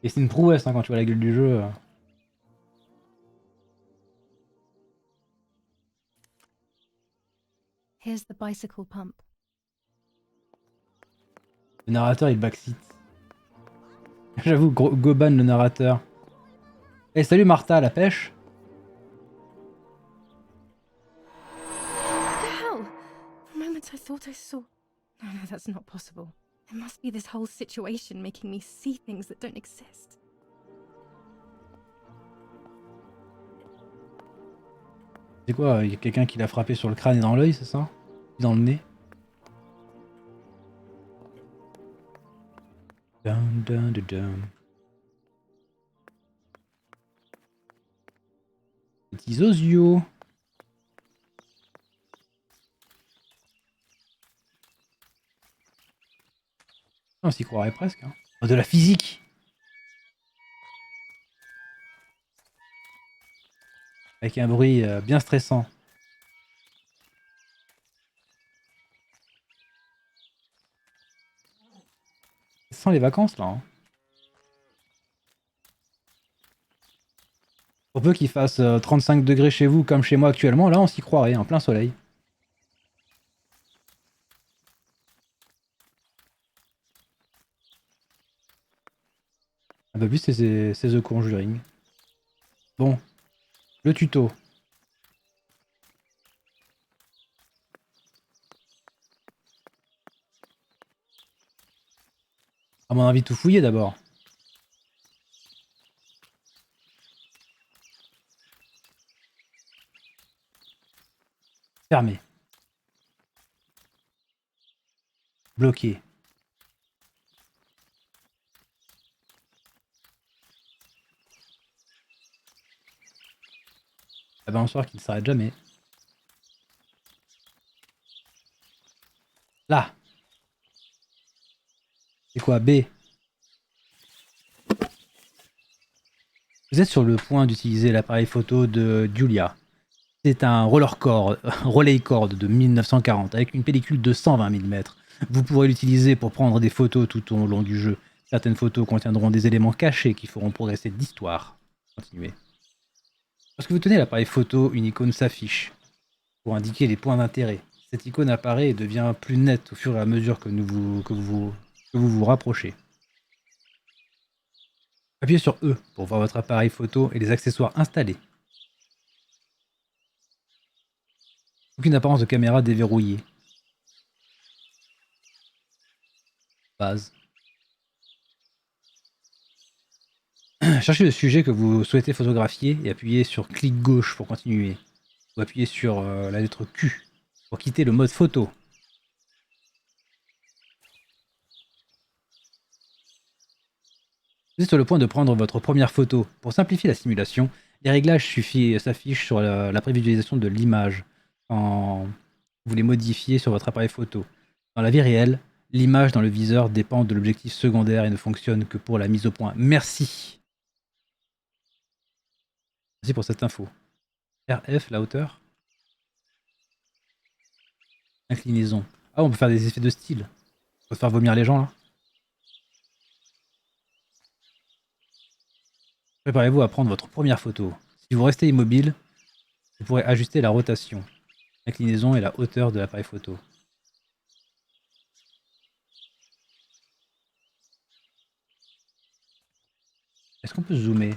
Et c'est une prouesse hein, quand tu vois la gueule du jeu. Here's the bicycle pump. Le narrateur il backseat. J'avoue, Goban le narrateur. Eh salut Martha, la pêche? What the hell? For a moment I thought I saw... Oh, no, that's not possible. There must be this whole situation making me see things that don't exist. C'est quoi? Il y a quelqu'un qui l'a frappé sur le crâne et dans l'œil, c'est ça? Dans le nez? Dun, dun, dun, dun. Petits osios. On s'y croirait presque. Hein. Oh, de la physique. Avec un bruit bien stressant. Ça sent les vacances là. Hein. Pour peu qu'il fasse 35 degrés chez vous comme chez moi actuellement, là on s'y croirait, en plein soleil. Un peu plus c'est The Conjuring. Bon, le tuto. À mon avis, tout fouiller d'abord. Fermé. Bloqué. La balançoire qui ne s'arrête jamais. Là. C'est quoi B? Vous êtes sur le point d'utiliser l'appareil photo de Julia. C'est un relay cord de 1940 avec une pellicule de 120 mm. Vous pourrez l'utiliser pour prendre des photos tout au long du jeu. Certaines photos contiendront des éléments cachés qui feront progresser l'histoire. Continuez. Lorsque vous tenez l'appareil photo, une icône s'affiche pour indiquer les points d'intérêt. Cette icône apparaît et devient plus nette au fur et à mesure que vous vous rapprochez. Appuyez sur E pour voir votre appareil photo et les accessoires installés. Aucune apparence de caméra déverrouillée. Base. Cherchez le sujet que vous souhaitez photographier et appuyez sur clic gauche pour continuer. Ou appuyez sur la lettre Q pour quitter le mode photo. Vous êtes sur le point de prendre votre première photo. Pour simplifier la simulation, les réglages s'affichent sur la prévisualisation de l'image quand vous les modifiez sur votre appareil photo. Dans la vie réelle, l'image dans le viseur dépend de l'objectif secondaire et ne fonctionne que pour la mise au point. Merci. Merci pour cette info. RF, la hauteur. Inclinaison. Ah, on peut faire des effets de style. On peut faire vomir les gens là. Préparez-vous à prendre votre première photo. Si vous restez immobile, vous pourrez ajuster la rotation, l'inclinaison et la hauteur de l'appareil photo. Est-ce qu'on peut zoomer?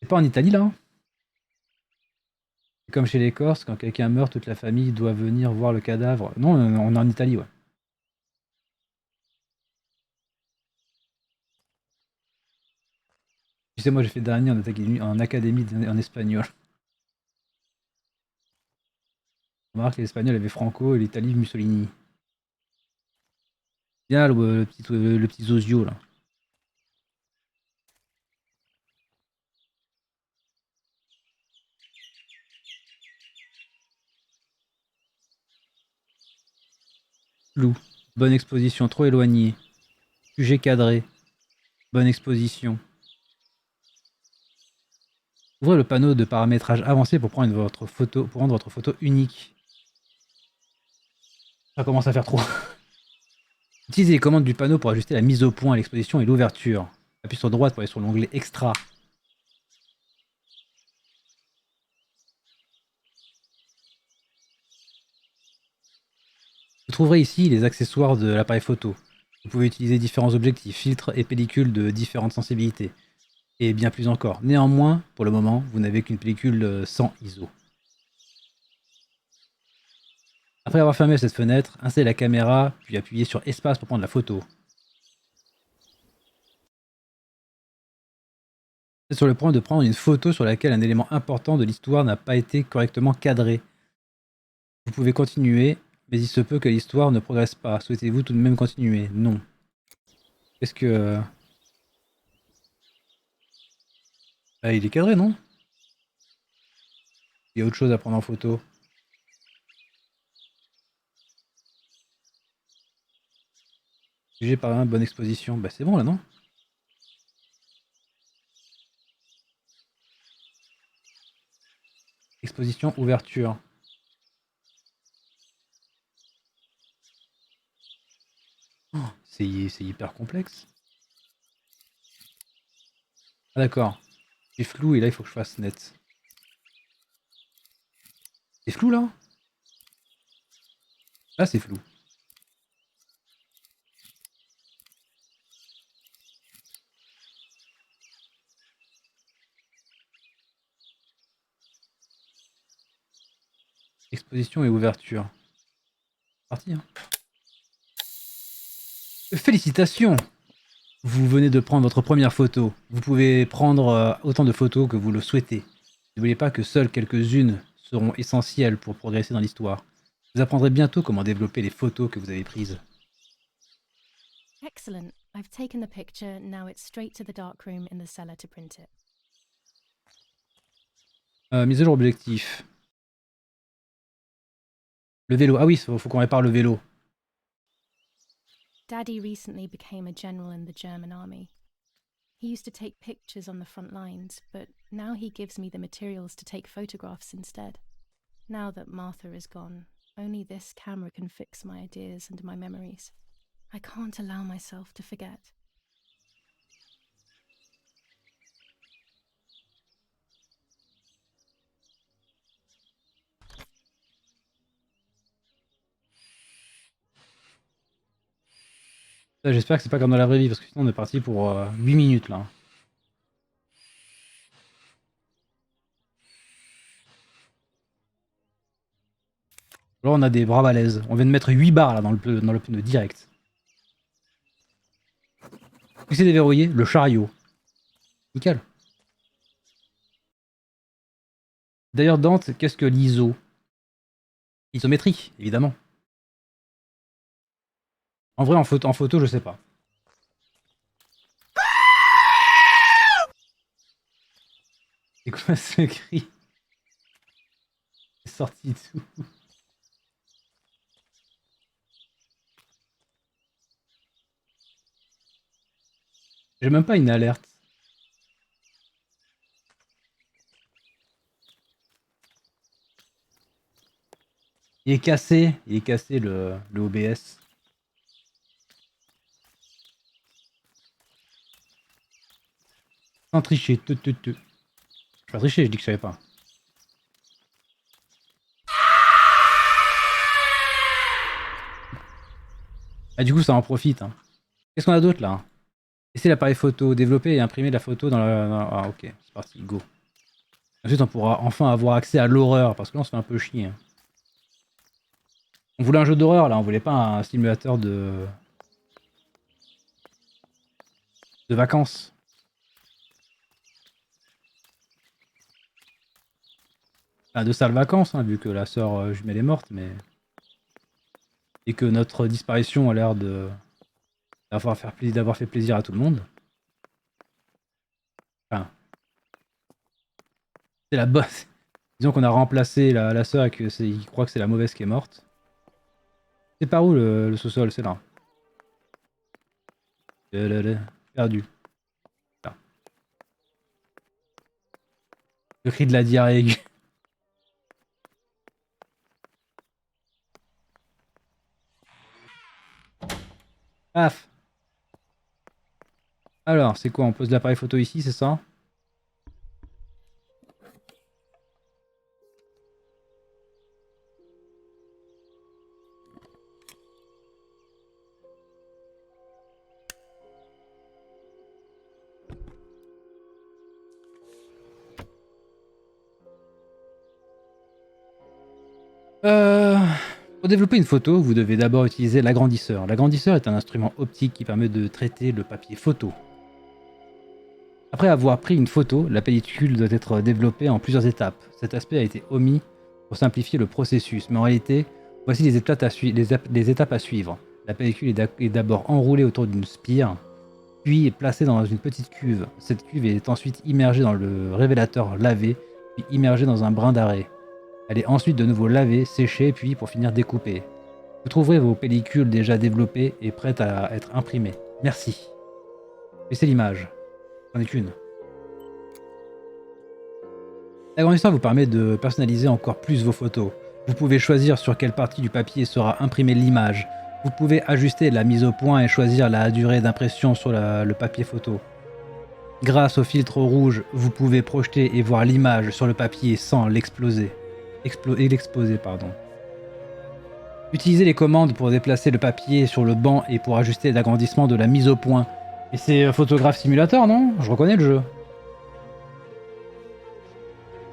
C'est pas en Italie là? C'est comme chez les Corses, quand quelqu'un meurt, toute la famille doit venir voir le cadavre. Non, on est en Italie, ouais. Tu sais, moi j'ai fait dernier en académie en espagnol. On remarque que l'Espagnol avait Franco et l'Italie Mussolini. Bien le petit Zozio là. Flou. Bonne exposition, trop éloigné. Sujet cadré. Bonne exposition. Ouvrez le panneau de paramétrage avancé pour prendre votre photo unique. Ça commence à faire trop. Utilisez les commandes du panneau pour ajuster la mise au point, l'exposition et l'ouverture. Appuyez sur droite pour aller sur l'onglet Extra. Vous trouverez ici les accessoires de l'appareil photo. Vous pouvez utiliser différents objectifs, filtres et pellicules de différentes sensibilités. Et bien plus encore. Néanmoins, pour le moment, vous n'avez qu'une pellicule sans ISO. Après avoir fermé cette fenêtre, installez la caméra, puis appuyez sur espace pour prendre la photo. C'est sur le point de prendre une photo sur laquelle un élément important de l'histoire n'a pas été correctement cadré. Vous pouvez continuer, mais il se peut que l'histoire ne progresse pas. Souhaitez-vous tout de même continuer? Non. Qu'est-ce que... Ah, il est cadré, non? Il y a autre chose à prendre en photo. Jugé par une bonne exposition. Bah c'est bon là, non? Exposition, ouverture. Oh, c'est hyper complexe. Ah d'accord. C'est flou et là il faut que je fasse net. C'est flou là? Là c'est flou. Exposition et ouverture. Parti hein. Félicitations! Vous venez de prendre votre première photo. Vous pouvez prendre autant de photos que vous le souhaitez. N'oubliez pas que seules quelques-unes seront essentielles pour progresser dans l'histoire. Vous apprendrez bientôt comment développer les photos que vous avez prises. Excellent. I've taken the picture, now it's straight to the dark room in the cellar to print it. Mise à jour objectif. Le vélo. Ah oui, faut qu'on répare le vélo. Daddy recently became a general in the German army. He used to take pictures on the front lines, but now he gives me the materials to take photographs instead. Now that Martha is gone, only this camera can fix my ideas and my memories. I can't allow myself to forget. J'espère que c'est pas comme dans la vraie vie, parce que sinon on est parti pour 8 minutes là. Là on a des bras balèzes. On vient de mettre 8 barres là dans le pneu direct. Qui c'est déverrouillé? Le chariot. Nickel. D'ailleurs Dante, qu'est-ce que l'ISO? Isométrie, évidemment. En vrai, en photo, je sais pas. C'est quoi ce cri? C'est sorti tout. J'ai même pas une alerte. Il est cassé le OBS. Sans tricher, Je vais pas tricher, je dis que je savais pas. Ah du coup ça en profite. Hein. Qu'est-ce qu'on a d'autre là? Laissez l'appareil photo, développer et imprimer la photo dans la... Ah ok, c'est parti, go. Ensuite on pourra enfin avoir accès à l'horreur, parce que là on se fait un peu chier. Hein. On voulait un jeu d'horreur là, on voulait pas un simulateur de vacances. Enfin, de sales vacances, hein, vu que la sœur jumelle est morte, mais... Et que notre disparition a l'air d'avoir fait plaisir à tout le monde. Enfin... C'est la bosse. Disons qu'on a remplacé la sœur et qu'il croit que c'est la mauvaise qui est morte. C'est par où le sous-sol? C'est là. Perdu. Là. Le cri de la diarrhée aiguë. Paf. Alors, c'est quoi? On pose l'appareil photo ici, c'est ça? Pour développer une photo, vous devez d'abord utiliser l'agrandisseur. L'agrandisseur est un instrument optique qui permet de traiter le papier photo. Après avoir pris une photo, la pellicule doit être développée en plusieurs étapes. Cet aspect a été omis pour simplifier le processus, mais en réalité, voici les étapes à suivre. La pellicule est d'abord enroulée autour d'une spire, puis est placée dans une petite cuve. Cette cuve est ensuite immergée dans le révélateur lavé, puis immergée dans un brin d'arrêt. Elle est ensuite de nouveau lavée, séchée, puis pour finir découpée. Vous trouverez vos pellicules déjà développées et prêtes à être imprimées. Merci. Et c'est l'image. C'en est qu'une. L'agrandisseur vous permet de personnaliser encore plus vos photos. Vous pouvez choisir sur quelle partie du papier sera imprimée l'image. Vous pouvez ajuster la mise au point et choisir la durée d'impression sur le papier photo. Grâce au filtre rouge, vous pouvez projeter et voir l'image sur le papier sans l'exposer. Utilisez les commandes pour déplacer le papier sur le banc et pour ajuster l'agrandissement de la mise au point. Et c'est Photograph Simulator, non? Je reconnais le jeu.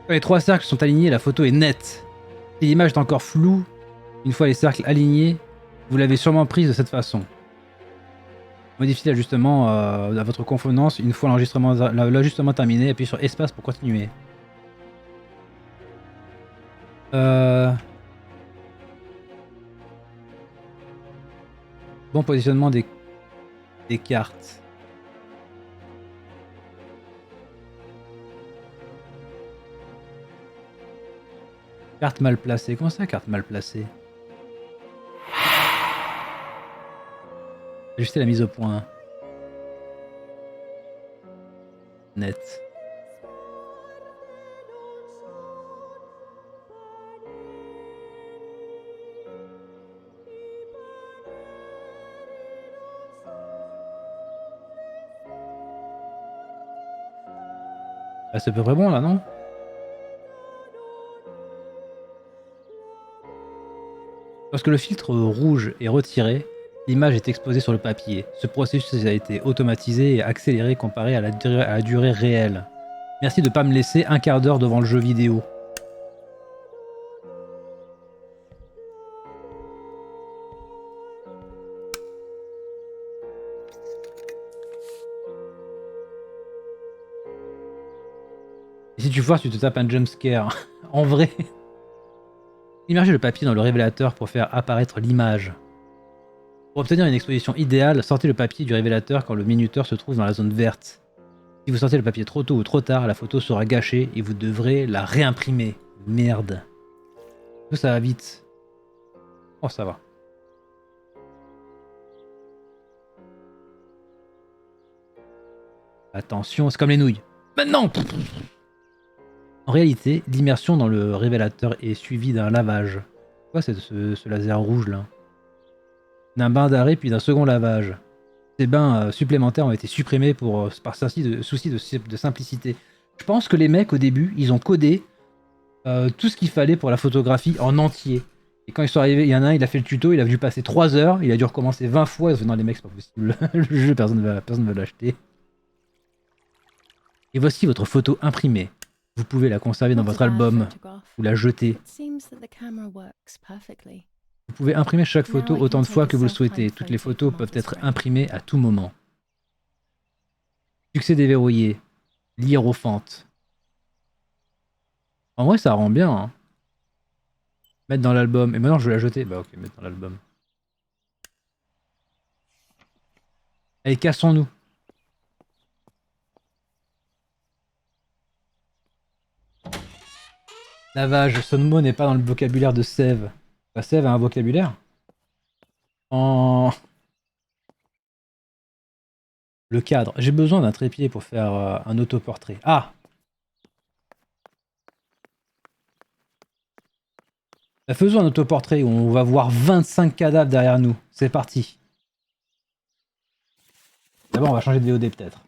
Quand les trois cercles sont alignés, la photo est nette. Si l'image est encore floue, une fois les cercles alignés, vous l'avez sûrement prise de cette façon. Modifiez l'ajustement à votre convenance une fois l'ajustement terminé. Appuyez sur espace pour continuer. Bon positionnement des cartes. Carte mal placée. Comment ça, carte mal placée? Ajuster la mise au point. Net. Ah, c'est à peu près bon là, non? Lorsque le filtre rouge est retiré, l'image est exposée sur le papier. Ce processus a été automatisé et accéléré comparé à la durée réelle. Merci de ne pas me laisser un quart d'heure devant le jeu vidéo. Et si tu foires, tu te tapes un jumpscare. En vrai. Immergez le papier dans le révélateur pour faire apparaître l'image. Pour obtenir une exposition idéale, sortez le papier du révélateur quand le minuteur se trouve dans la zone verte. Si vous sortez le papier trop tôt ou trop tard, la photo sera gâchée et vous devrez la réimprimer. Merde. Ça va vite. Oh, ça va. Attention, c'est comme les nouilles. Maintenant! En réalité, l'immersion dans le révélateur est suivie d'un lavage. Quoi, c'est ce laser rouge là? D'un bain d'arrêt puis d'un second lavage. Ces bains supplémentaires ont été supprimés par souci de simplicité. Je pense que les mecs au début, ils ont codé tout ce qu'il fallait pour la photographie en entier. Et quand ils sont arrivés, il y en a un, il a fait le tuto, il a dû passer 3 heures, il a dû recommencer 20 fois. Ils ont dit non les mecs, c'est pas possible, le jeu, personne ne va l'acheter. Et voici votre photo imprimée. Vous pouvez la conserver dans votre album ou la jeter. Vous pouvez imprimer chaque photo autant de fois que vous le souhaitez. Toutes les photos peuvent être imprimées à tout moment. Succès déverrouillé. Lire aux fentes. En vrai, ça rend bien. Hein. Mettre dans l'album. Et maintenant, je vais la jeter. Bah ok, mettre dans l'album. Allez, cassons-nous. Lavage, ce mot n'est pas dans le vocabulaire de Sève. Bah, Sève a un vocabulaire. Le cadre. J'ai besoin d'un trépied pour faire un autoportrait. Ah! Bah, faisons un autoportrait où on va voir 25 cadavres derrière nous. C'est parti. D'abord, on va changer de VOD peut-être.